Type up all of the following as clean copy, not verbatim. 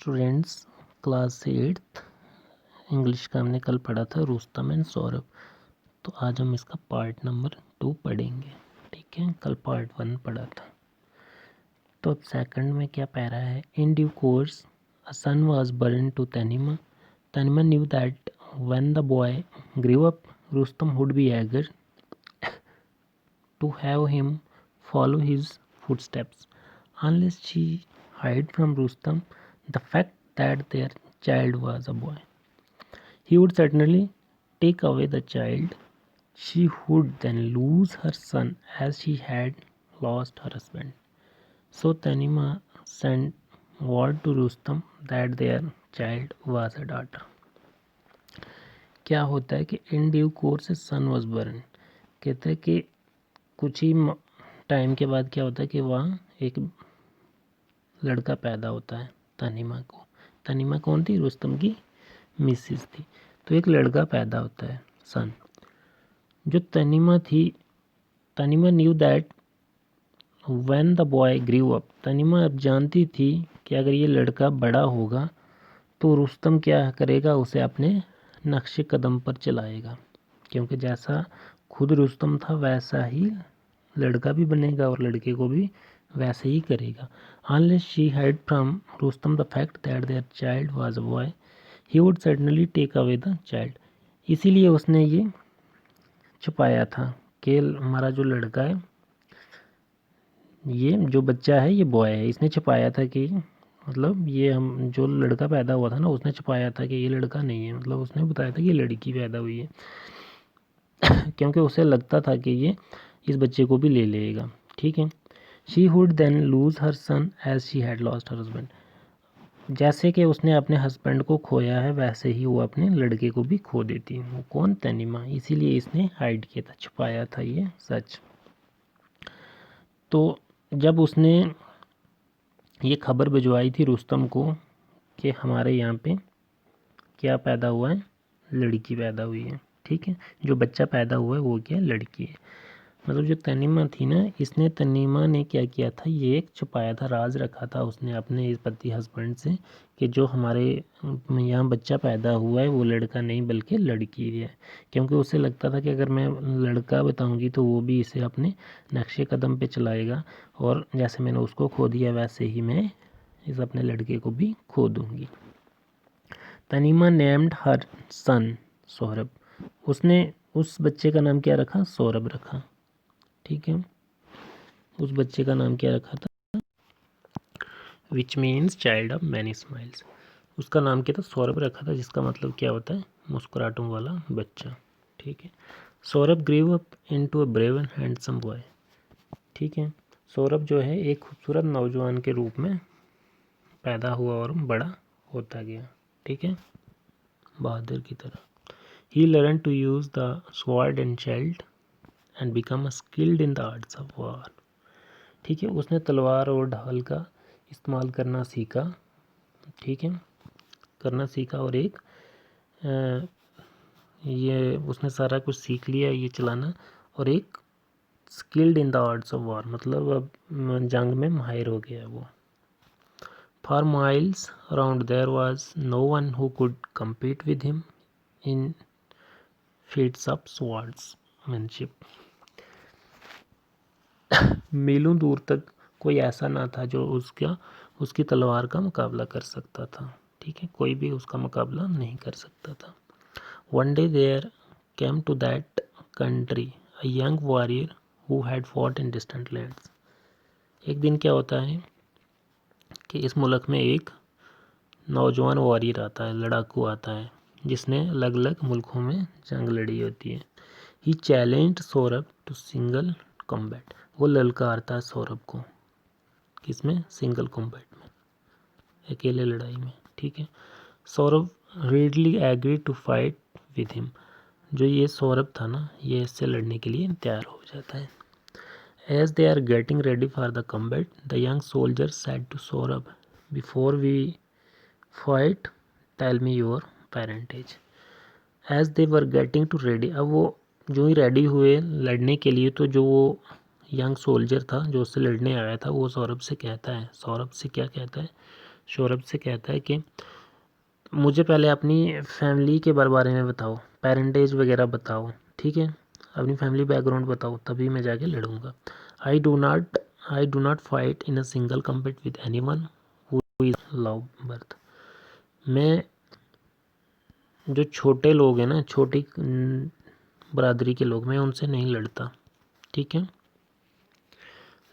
Students, class 8 English का हमने कल पढ़ा था रुस्तम एंड सौरभ। तो आज हम इसका पार्ट नंबर 2 पढ़ेंगे। ठीक है, कल पार्ट 1 पढ़ा था। तो अब सेकंड में क्या पैरा है। In due course a son was born to Tanima. Tanima knew that when the boy grew up Rustam would be eager to have him follow his footsteps, unless she hid from Rustam the fact that their child was a boy. He would certainly take away the child. She would then lose her son as she had lost her husband. So Tanima sent word to Rustam that their child was a daughter. क्या होता है कि in due course son was born. कहते हैं कि कुछ ही time के बाद क्या होता है कि वहाँ एक लड़का पैदा होता है तनीमा को। तनीमा कौन थी? रुस्तम की मिसेस थी। तो एक लड़का पैदा होता है सन। जो तनीमा थी, Tanima knew that when the boy grew up. Tanima अब जानती थी कि अगर ये लड़का बड़ा होगा तो रुस्तम क्या करेगा, उसे अपने नक्शे कदम पर चलाएगा, क्योंकि जैसा खुद रुस्तम था वैसा ही लड़का भी बनेगा और लड़के को भी वैसे ही करेगा। Unless she hid from Rustam the fact that their child was a boy, he would certainly take away the child. इसीलिए उसने ये छुपाया था कि हमारा जो लड़का है, ये जो बच्चा है ये बॉय है। इसने छुपाया था कि मतलब ये हम जो लड़का पैदा हुआ था ना, उसने छुपाया था कि ये लड़का नहीं है। मतलब उसने बताया था कि ये लड़की पैदा हुई है क्योंकि उसे लगता था कि ये इस बच्चे को भी ले लेगा। ठीक है। She would then lose her son as she had lost her husband. जैसे कि उसने अपने हस्बैंड को खोया है वैसे ही वो अपने लड़के को भी खो देती है। वो कौन? तनीमा। इसीलिए इसने हाइड किया था, छुपाया था ये सच। तो जब उसने ये खबर भिजवाई थी रुस्तम को कि हमारे यहाँ पे क्या पैदा हुआ है, लड़की पैदा हुई है। ठीक है, जो बच्चा पैदा हुआ है वो क्या है? लड़की है। मतलब जो तनीमा थी ना, तनीमा ने क्या किया था, ये एक छुपाया था, राज रखा था उसने अपने इस पति हस्बैंड से कि जो हमारे यहाँ बच्चा पैदा हुआ है वो लड़का नहीं बल्कि लड़की है। क्योंकि उसे लगता था कि अगर मैं लड़का बताऊंगी तो वो भी इसे अपने नक्शे कदम पे चलाएगा, और जैसे मैंने उसको खो दिया वैसे ही मैं इस अपने लड़के को भी खो दूंगी। तनीमा नेम्ड हर सन सौरभ। उसने उस बच्चे का नाम क्या रखा? सौरभ रखा। ठीक है, उस बच्चे का नाम क्या रखा था? Which means child of many smiles. उसका नाम क्या था? सौरभ रखा था, जिसका मतलब क्या होता है? मुस्कुराहटों वाला बच्चा। ठीक है। Saurabh grew up into a brave and handsome boy. ठीक है, सौरभ जो है एक खूबसूरत नौजवान के रूप में पैदा हुआ और बड़ा होता गया। ठीक है, बहादुर की तरह। He learn to use the sword and shield and become skilled in the arts of war. ठीक है, उसने तलवार और ढाल का इस्तेमाल करना सीखा। ठीक है, करना सीखा और एक ये उसने सारा कुछ सीख लिया ये चलाना, और एक skilled in the arts of war, मतलब अब जंग में माहिर हो गया वो। For miles around there was no one who could compete with him in feats of swordsmanship. मीलों दूर तक कोई ऐसा ना था जो उसकी तलवार का मुकाबला कर सकता था। ठीक है, कोई भी उसका मुकाबला नहीं कर सकता था। One day there came to that country a young warrior who had fought in distant lands. एक दिन क्या होता है कि इस मुल्क में एक नौजवान वॉरियर आता है, लड़ाकू आता है, जिसने अलग अलग मुल्कों में जंग लड़ी होती है। He challenged Saurabh to single combat. वो ललकारता है सौरभ को, किसमें? सिंगल कॉम्बैट में, अकेले लड़ाई में। ठीक है, Saurabh readily agree to fight with him. जो ये सौरभ था ना, ये इससे लड़ने के लिए तैयार हो जाता है। As they are getting ready for the combat the young soldier said to Saurabh, before we fight tell me your parentage. As they were getting to ready, अब वो जो ही रेडी हुए लड़ने के लिए, तो जो वो यंग सोल्जर था जो उससे लड़ने आया था, वो सौरभ से कहता है, सौरभ से क्या कहता है? सौरभ से कहता है कि मुझे पहले अपनी फैमिली के बारे में बताओ, पेरेंटेज वगैरह बताओ, ठीक है, अपनी फैमिली बैकग्राउंड बताओ, तभी मैं जाके लड़ूंगा। I do not fight in a single combat with anyone who is low birth. मैं जो छोटे लोग हैं ना, छोटी बरादरी के लोग, मैं उनसे नहीं लड़ता, ठीक है,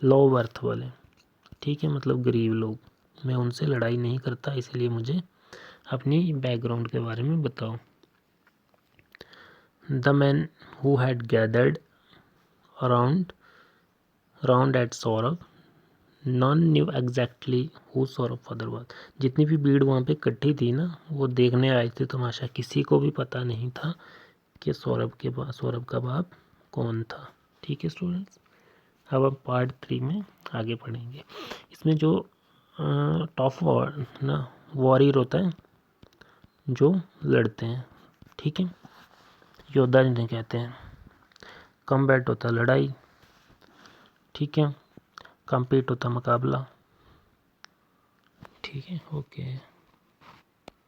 लो बर्थ वाले, ठीक है, मतलब गरीब लोग, मैं उनसे लड़ाई नहीं करता, इसलिए मुझे अपनी बैकग्राउंड के बारे में बताओ। The man who had gathered around at Saurabh, none knew exactly who Saurabh father was. जितनी भी भीड़ वहाँ पे इकट्ठी थी ना, वो देखने आए थे तमाशा, किसी को भी पता नहीं था कि सौरभ का बाप कौन था, ठीक है स्टूडेंट्स। अब हम पार्ट 3 में आगे पढ़ेंगे। इसमें जो टॉप वॉरियर होता है, जो लड़ते हैं, ठीक है, योद्धा जिन्हें कहते हैं। कम्बैट होता है लड़ाई, ठीक है, कम्पीट होता मुकाबला, ठीक है, ओके।